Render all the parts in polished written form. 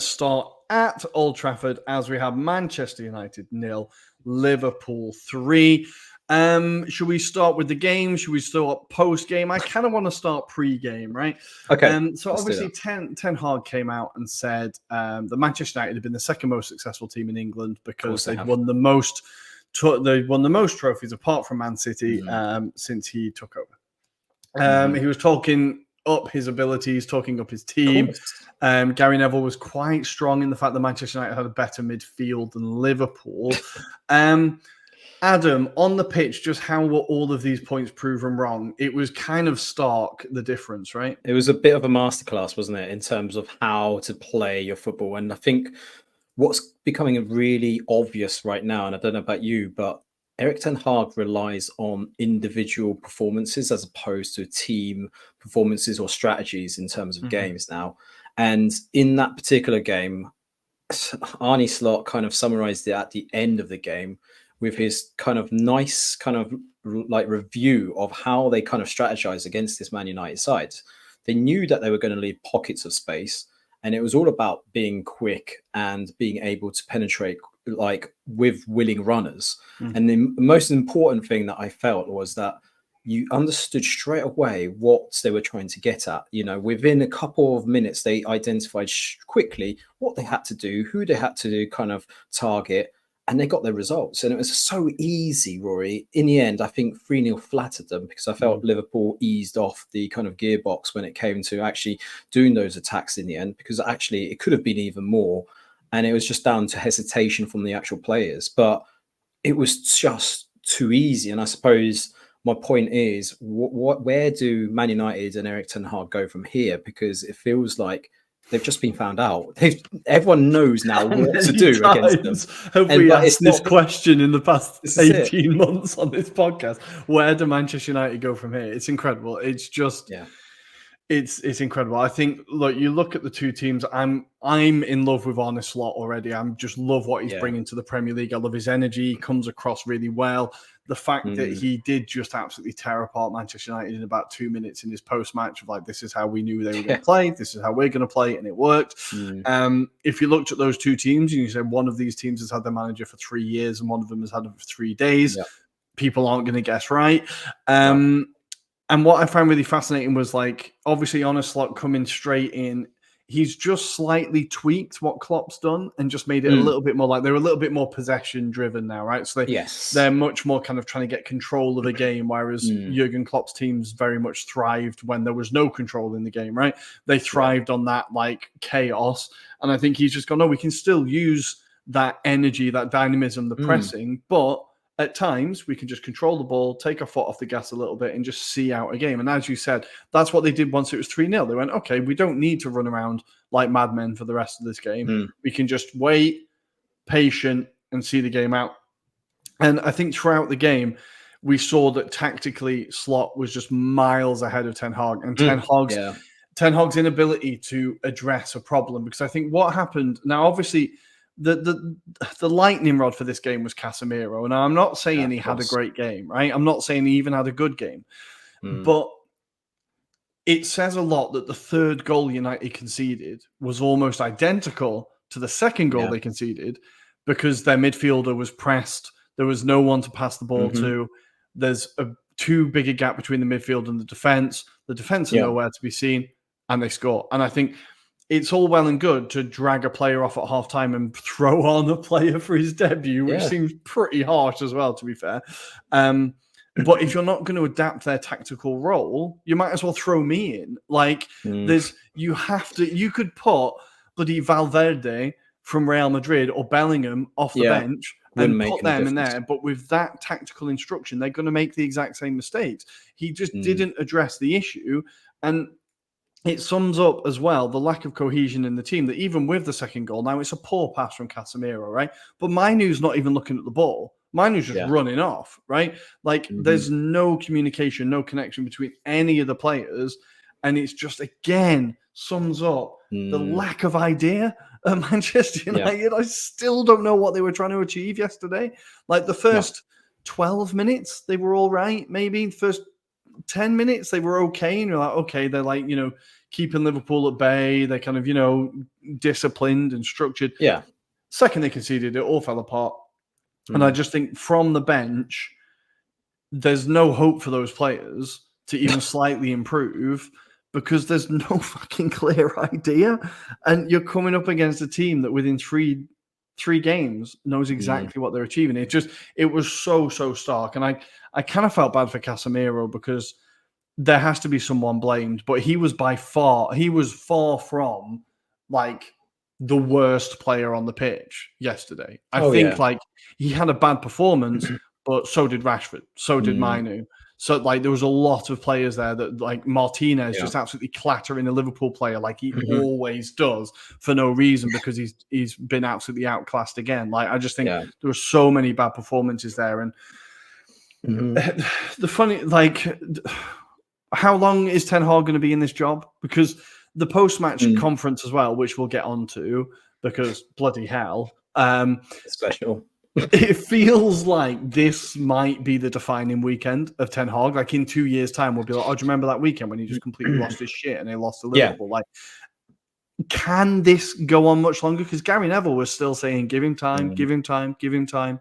start at Old Trafford as we have Manchester United 0, Liverpool 3. Should we start with the game? Should we start post-game? I kind of want to start pre-game, right? Okay. So obviously Ten Hag came out and said that Manchester United have been the second most successful team in England because they've won the most. They've won the most trophies apart from Man City since he took over. He was talking up his abilities, talking up his team. Gary Neville was quite strong in the fact that Manchester United had a better midfield than Liverpool. Adam, on the pitch, just how were all of these points proven wrong? It was kind of stark, the difference, right? It was a bit of a masterclass, wasn't it, in terms of how to play your football. And I think what's becoming really obvious right now, and I don't know about you, but Erik ten Hag relies on individual performances as opposed to team performances or strategies in terms of games now. And in that particular game, Arne Slot kind of summarized it at the end of the game with his kind of nice kind of like review of how they kind of strategize against this Man United side. They knew that they were going to leave pockets of space, and it was all about being quick and being able to penetrate like with willing runners. And the most important thing that I felt was that you understood straight away what they were trying to get at. You know, within a couple of minutes, they identified quickly what they had to do, who they had to kind of target, and they got their results. And it was so easy, Rory. In the end, I think 3-0 flattered them because I felt Liverpool eased off the kind of gearbox when it came to actually doing those attacks in the end, because actually it could have been even more. And it was just down to hesitation from the actual players. But it was just too easy. And I suppose my point is, where do Man United and Erik ten Hag go from here? Because it feels like they've just been found out. Everyone knows now what to do against them. Have we asked this question in the past 18 months on this podcast? Where do Manchester United go from here? It's incredible. It's just... It's incredible. I think, look, you look at the two teams. I'm in love with Arne Slot already. I just love what he's bringing to the Premier League. I love his energy. He comes across really well. The fact that he did just absolutely tear apart Manchester United in about 2 minutes in his post-match of like, this is how we knew they were going to play. This is how we're going to play, and it worked. If you looked at those two teams and you said one of these teams has had their manager for 3 years and one of them has had it for 3 days, people aren't going to guess right. And what I found really fascinating was, like, obviously Arne Slot coming straight in, he's just slightly tweaked what Klopp's done and just made it a little bit more like they're a little bit more possession driven now, right? So they're much more kind of trying to get control of the game, whereas Jurgen Klopp's teams very much thrived when there was no control in the game, right? They thrived on that like chaos. And I think he's just gone, no, we can still use that energy, that dynamism, the pressing, but at times, we can just control the ball, take our foot off the gas a little bit, and just see out a game. And as you said, that's what they did once it was 3-0. They went, okay, we don't need to run around like madmen for the rest of this game. We can just wait, patient, and see the game out. And I think throughout the game, we saw that tactically, Slot was just miles ahead of Ten Hag. And Ten Hag's inability to address a problem. Because I think what happened, now obviously... The lightning rod for this game was Casemiro. And I'm not saying he had a great game, right? I'm not saying he even had a good game. But it says a lot that the third goal United conceded was almost identical to the second goal they conceded because their midfielder was pressed. There was no one to pass the ball to. There's a too big a gap between the midfield and the defense. The defense are nowhere to be seen, and they score. And I think... it's all well and good to drag a player off at halftime and throw on a player for his debut, which seems pretty harsh as well, to be fair. But if you're not going to adapt their tactical role, you might as well throw me in. Like, you could put bloody Valverde from Real Madrid or Bellingham off the bench and put them in there. But with that tactical instruction, they're going to make the exact same mistakes. He just didn't address the issue. And it sums up as well the lack of cohesion in the team, that even with the second goal, now it's a poor pass from Casemiro, right? But Mainu's not even looking at the ball. Mainu's just running off, right? Like there's no communication, no connection between any of the players. And it's just, again, sums up the lack of idea at Manchester United. I still don't know what they were trying to achieve yesterday. Like the first 12 minutes, they were all right. Maybe the first 10 minutes, they were okay. And you're like, okay, they're like, keeping Liverpool at bay. They're kind of, disciplined and structured. Yeah. Second they conceded, it all fell apart. And I just think from the bench, there's no hope for those players to even slightly improve because there's no fucking clear idea. And you're coming up against a team that within three games knows exactly what they're achieving. It was so stark. And I kind of felt bad for Casemiro because there has to be someone blamed, but he was far from like the worst player on the pitch yesterday. I think like he had a bad performance, but so did Rashford, so did Mainu. So like there was a lot of players there that like Martinez just absolutely clattering a Liverpool player like he always does for no reason because he's been absolutely outclassed again. Like I just think there were so many bad performances there. And the funny, like, how long is Ten Hag going to be in this job? Because the post-match conference as well, which we'll get onto, because bloody hell, special. It feels like this might be the defining weekend of Ten Hag. Like in 2 years' time, we'll be like, "Oh, do you remember that weekend when he just completely lost his shit and they lost to Liverpool?" Like, can this go on much longer? Because Gary Neville was still saying, "Give him time, give him time, give him time."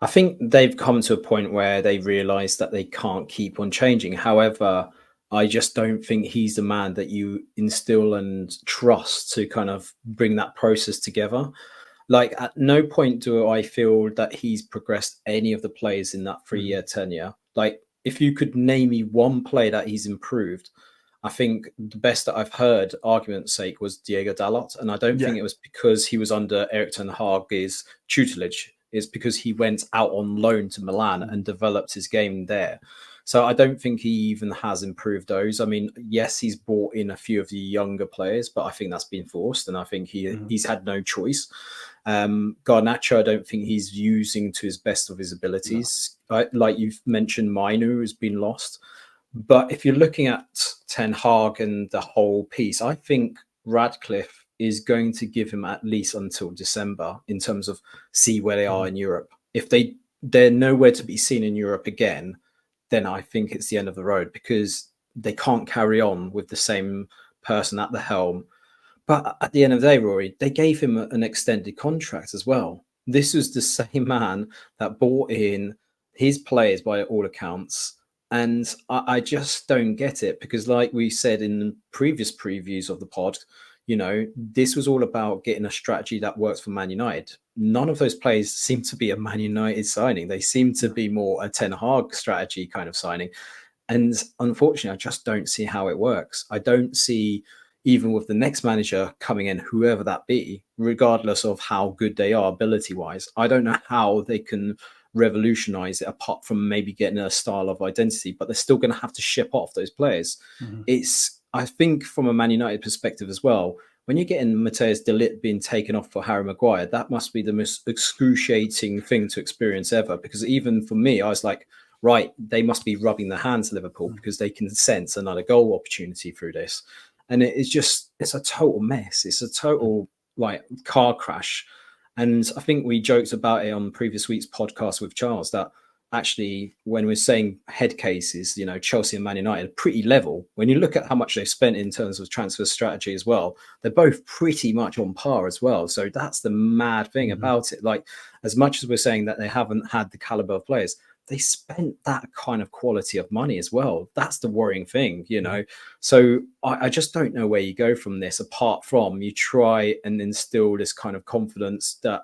I think they've come to a point where they realise that they can't keep on changing. However, I just don't think he's the man that you instill and trust to kind of bring that process together. Like at no point do I feel that he's progressed any of the players in that 3-year tenure. Like if you could name me one player that he's improved, I think the best that I've heard, argument's sake, was Diego Dalot. And I don't think it was because he was under Erik ten Hag's tutelage. It's because he went out on loan to Milan and developed his game there. So I don't think he even has improved those. I mean, yes, he's brought in a few of the younger players, but I think that's been forced. And I think he's had no choice. Garnacho, I don't think he's using to his best of his abilities. No. Like you've mentioned, Mainu has been lost. But if you're looking at Ten Hag and the whole piece, I think Radcliffe is going to give him at least until December in terms of see where they are in Europe. If they're nowhere to be seen in Europe again, then I think it's the end of the road because they can't carry on with the same person at the helm. But at the end of the day, Rory, they gave him an extended contract as well. This was the same man that brought in his players by all accounts. And I just don't get it because like we said in the previous previews of the pod, this was all about getting a strategy that works for Man United. None of those players seem to be a Man United signing. They seem to be more a Ten Hag strategy kind of signing. And unfortunately, I just don't see how it works. I don't see, even with the next manager coming in, whoever that be, regardless of how good they are ability-wise, I don't know how they can revolutionize it apart from maybe getting a style of identity, but they're still going to have to ship off those players. I think from a Man United perspective as well, when you're getting Matthias de Ligt being taken off for Harry Maguire, that must be the most excruciating thing to experience ever. Because even for me, I was like, right, they must be rubbing their hands, Liverpool, because they can sense another goal opportunity through this. And it's a total mess. It's a total like car crash. And I think we joked about it on previous week's podcast with Charles that actually, when we're saying head cases, Chelsea and Man United are pretty level. When you look at how much they've spent in terms of transfer strategy as well, they're both pretty much on par as well. So that's the mad thing about it. Like, as much as we're saying that they haven't had the caliber of players, they spent that kind of quality of money as well. That's the worrying thing, So I just don't know where you go from this, apart from you try and instill this kind of confidence that,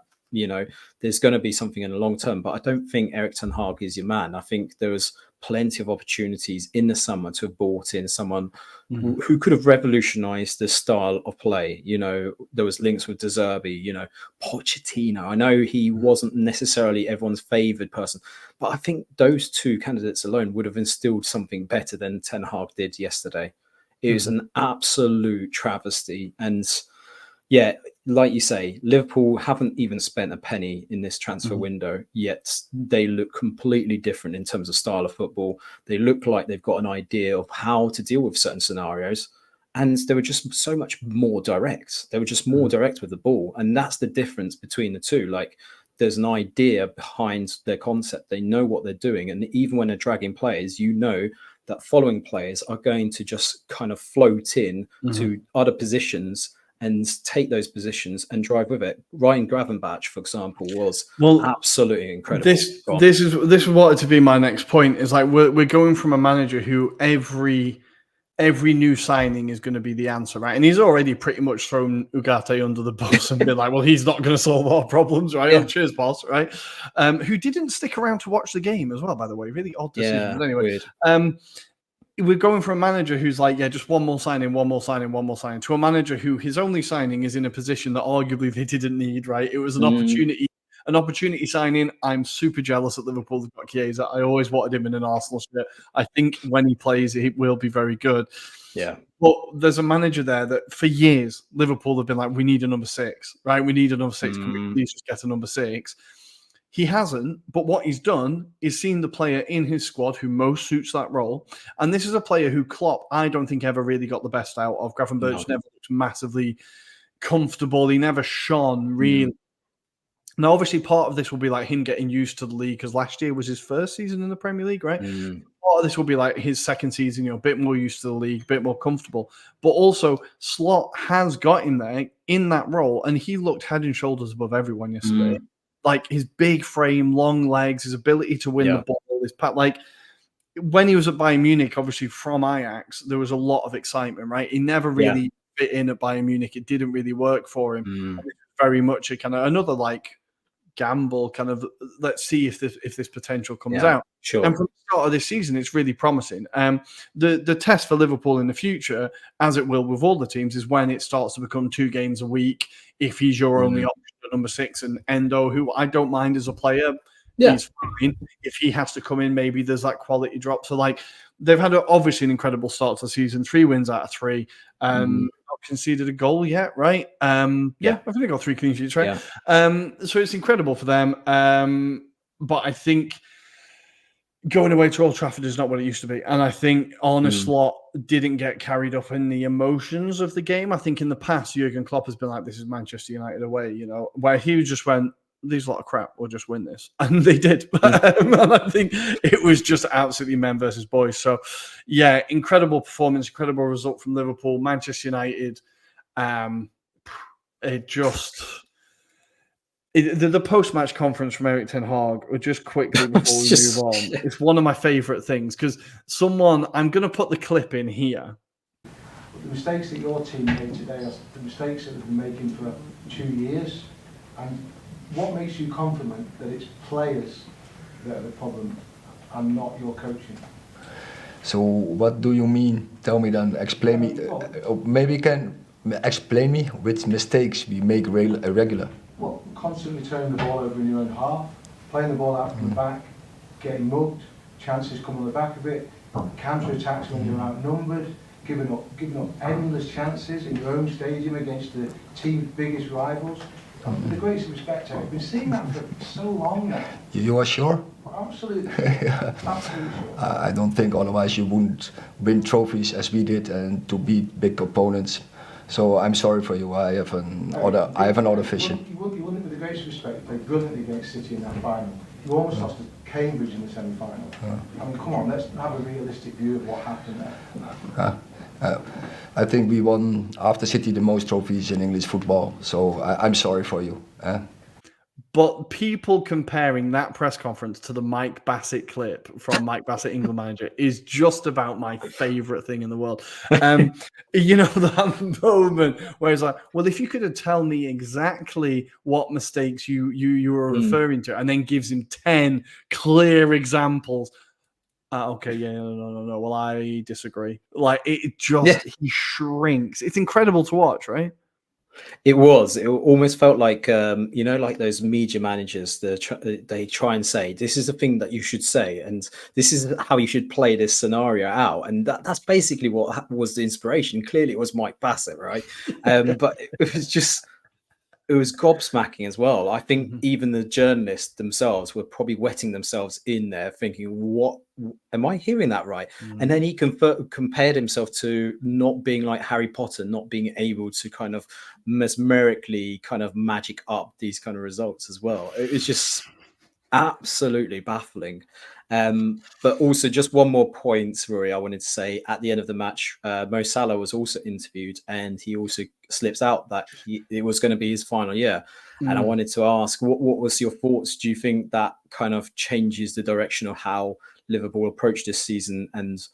there's going to be something in the long term. But I don't think Erik ten Hag is your man. I think there was plenty of opportunities in the summer to have brought in someone who could have revolutionized the style of play. There was links with De Zerbi, Pochettino. I know he wasn't necessarily everyone's favored person, but I think those two candidates alone would have instilled something better than Ten Hag did yesterday. It was an absolute travesty. And yeah, like you say, Liverpool haven't even spent a penny in this transfer window, yet they look completely different in terms of style of football. They look like they've got an idea of how to deal with certain scenarios. And they were just so much more direct. They were just more direct with the ball. And that's the difference between the two. Like, there's an idea behind their concept. They know what they're doing. And even when they're dragging players, that following players are going to just kind of float in to other positions and take those positions and drive with it. Ryan Gravenberch, for example, was absolutely incredible. This is what to be my next point. Is like we're going from a manager who every new signing is going to be the answer, right? And he's already pretty much thrown Ugarte under the bus and been like, well, he's not going to solve our problems, right? Yeah. Oh, cheers, boss, right? Who didn't stick around to watch the game as well, by the way. Really odd decision. Yeah, but anyway, we're going from a manager who's like, yeah, just one more signing, to a manager who his only signing is in a position that arguably they didn't need, right? It was an opportunity signing. I'm super jealous at Liverpool. They've got Chiesa. I always wanted him in an Arsenal shirt. I think when he plays, he will be very good. Yeah. But there's a manager there that for years, Liverpool have been like, we need a number 6, right? We need a number 6. Can we please just get a number 6? He hasn't, but what he's done is seen the player in his squad who most suits that role. And this is a player who Klopp, I don't think, ever really got the best out of. Gravenberch never looked massively comfortable. He never shone, really. Now, obviously, part of this will be like him getting used to the league because last year was his first season in the Premier League, right? Part of this will be like his second season, a bit more used to the league, a bit more comfortable. But also, Slot has got him there in that role, and he looked head and shoulders above everyone yesterday. Like his big frame, long legs, his ability to win the ball, his like when he was at Bayern Munich, obviously from Ajax, there was a lot of excitement, right? He never really fit in at Bayern Munich. It didn't really work for him. And it was very much a kind of another like gamble, kind of let's see if this potential comes out. Sure. And from the start of this season, it's really promising. The test for Liverpool in the future, as it will with all the teams, is when it starts to become 2 games a week. If he's your only option at number 6, and Endo, who I don't mind as a player, he's fine. If he has to come in, maybe there's that quality drop. So like they've had obviously an incredible start to the season, 3 wins out of 3. Not conceded a goal yet, right? I think they got 3 clean sheets, right? So it's incredible for them. But I think going away to Old Trafford is not what it used to be. And I think Arne Slot didn't get carried up in the emotions of the game. I think in the past, Jurgen Klopp has been like, this is Manchester United away, where he just went, these lot of crap, we'll just win this. And they did. And I think it was just absolutely men versus boys. So, yeah, incredible performance, incredible result from Liverpool. Manchester United, the post-match conference from Erik ten Hag, or just quickly before we move on, it's one of my favourite things because I'm going to put the clip in here. The mistakes that your team made today are the mistakes that they've been making for 2 years. And what makes you confident that it's players that are the problem and not your coaching? So what do you mean? Tell me then, explain me. Maybe you can explain me which mistakes we make regular. Well, constantly turning the ball over in your own half, playing the ball out from the back, getting mugged, chances come on the back of it, counter-attacks when you're outnumbered, giving up endless chances in your own stadium against the team's biggest rivals. With the greatest respect, I've been seeing that for so long now. You are sure? Absolutely. Absolutely sure. I don't think otherwise you wouldn't win trophies as we did and to beat big opponents. So I'm sorry for you. I have another vision. You wouldn't, with the greatest respect, play brilliantly against City in that final. You almost lost to Cambridge in the semi-final. I mean, come on, let's have a realistic view of what happened there. I think we won after City the most trophies in English football. So I'm sorry for you. But people comparing that press conference to the Mike Bassett clip from Mike Bassett, England manager, is just about my favourite thing in the world. That moment where it's like, well, if you could have tell me exactly what mistakes you were referring to, and then gives him 10 clear examples. Okay, yeah, no. Well, I disagree. Like he shrinks. It's incredible to watch, right? It almost felt like like those media managers. They try and say this is the thing that you should say, and this is how you should play this scenario out, and that's basically what was the inspiration. Clearly, it was Mike Bassett, right? But it was gobsmacking as well. I think even the journalists themselves were probably wetting themselves in there, thinking, "What am I hearing that right?" And then he compared himself to not being like Harry Potter, not being able to kind of mesmerically kind of magic up these kind of results as well. It was just absolutely baffling. But also, just one more point, Rory, I wanted to say at the end of the match, Mo Salah was also interviewed, and he also slips out that it was going to be his final year. And I wanted to ask, what was your thoughts? Do you think that kind of changes the direction of how Liverpool approach this season? And,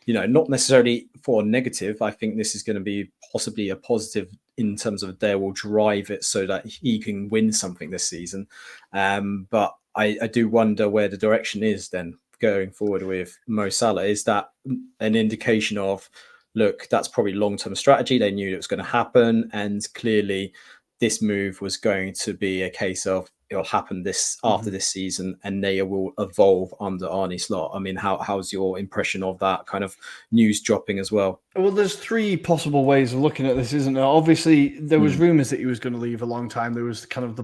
not necessarily for a negative. I think this is going to be possibly a positive in terms of they will drive it so that he can win something this season. But I do wonder where the direction is then going forward with Mo Salah. Is that an indication of, look, that's probably long-term strategy. They knew it was going to happen. And clearly this move was going to be a case of it'll happen after this season, and they will evolve under Arne Slot. I mean, how's your impression of that kind of news dropping as well? Well, there's three possible ways of looking at this, isn't there? Obviously, there was rumours that he was going to leave a long time. There was kind of the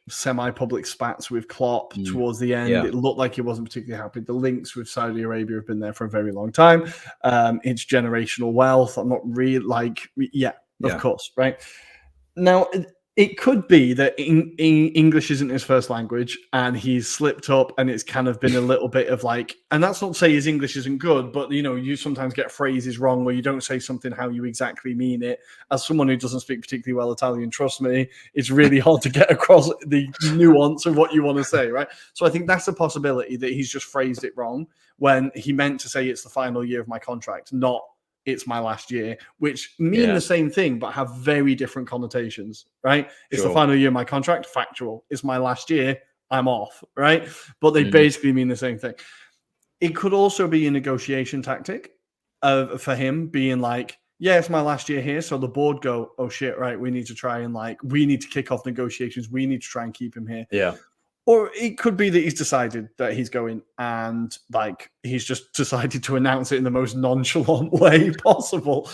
semi-public spats with Klopp towards the end. Yeah. It looked like he wasn't particularly happy. The links with Saudi Arabia have been there for a very long time. It's generational wealth. I'm not really of course, right? Now, it could be that English isn't his first language and he's slipped up, and it's kind of been a little bit of like, and that's not to say his English isn't good, but you sometimes get phrases wrong where you don't say something how you exactly mean it. As someone who doesn't speak particularly well Italian, trust me, it's really hard to get across the nuance of what you want to say, right? So I think that's a possibility that he's just phrased it wrong when he meant to say it's the final year of my contract, not it's my last year, which mean the same thing, but have very different connotations, right? It's the final year of my contract, factual. It's my last year, I'm off, right? But they basically mean the same thing. It could also be a negotiation tactic for him being like, yeah, it's my last year here. So the board go, oh shit, right, we need to try and we need to kick off negotiations. We need to try and keep him here. Yeah. Or it could be that he's decided that he's going, and he's just decided to announce it in the most nonchalant way possible.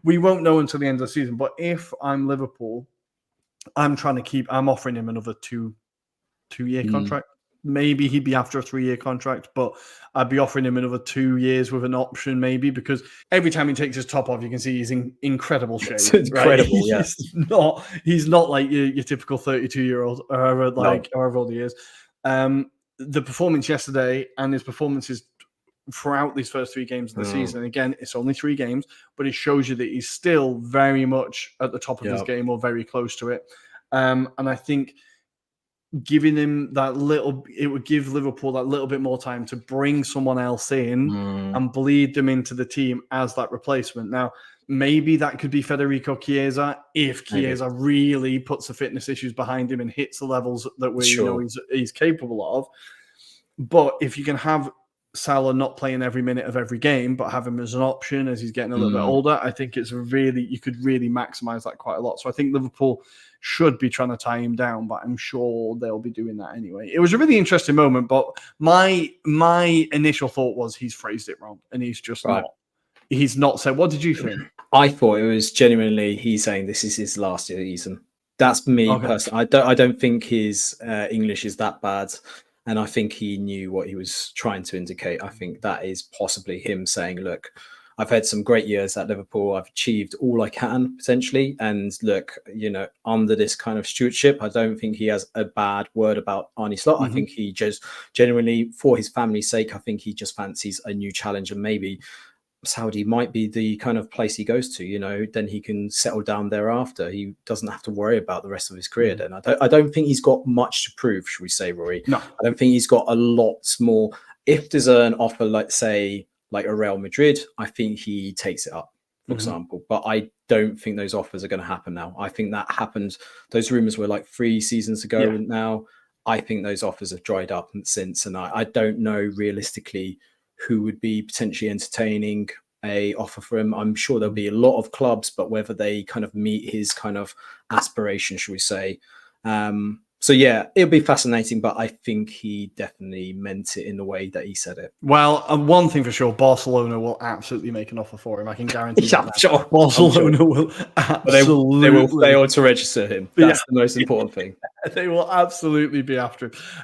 We won't know until the end of the season. But if I'm Liverpool, I'm offering him another two-year contract. Maybe he'd be after a 3-year contract, but I'd be offering him another 2 years with an option, maybe, because every time he takes his top off, you can see he's in incredible shape. It's incredible, right? He's not like your typical 32-year-old, or however old he is. The performance yesterday and his performances throughout these first 3 games of the season, again, it's only 3 games, but it shows you that he's still very much at the top of his game or very close to it. And I think giving him it would give Liverpool that little bit more time to bring someone else in and bleed them into the team as that replacement. Now, maybe that could be Federico Chiesa if Chiesa really puts the fitness issues behind him and hits the levels that we know he's capable of. But if you can have Salah not playing every minute of every game, but have him as an option as he's getting a little bit older, I think you could really maximize that quite a lot. So I think Liverpool should be trying to tie him down, but I'm sure they'll be doing that anyway. It was a really interesting moment, but my initial thought was he's phrased it wrong, and he's just not. He's not said. What did you think? I thought it was genuinely he's saying this is his last season. That's me personally. I don't think his English is that bad. And I think he knew what he was trying to indicate. I think that is possibly him saying, look, I've had some great years at Liverpool. I've achieved all I can potentially. And look, under this kind of stewardship, I don't think he has a bad word about Arne Slot. I think he just genuinely, for his family's sake, I think he just fancies a new challenge, and maybe Saudi might be the kind of place he goes to, then he can settle down thereafter. He doesn't have to worry about the rest of his career then. I don't think he's got much to prove, should we say, Rory? No. I don't think he's got a lot more. If there's an offer, like a Real Madrid, I think he takes it up, for example. But I don't think those offers are going to happen now. I think that happened. Those rumors were like 3 seasons ago now. I think those offers have dried up since. And I don't know realistically who would be potentially entertaining a offer for him. I'm sure there'll be a lot of clubs, but whether they kind of meet his kind of aspiration, should we say. So yeah, it'll be fascinating, but I think he definitely meant it in the way that he said it. Well, one thing for sure, Barcelona will absolutely make an offer for him. I can guarantee that. Sure. Barcelona will absolutely... They will fail to register him. That's the most important thing. They will absolutely be after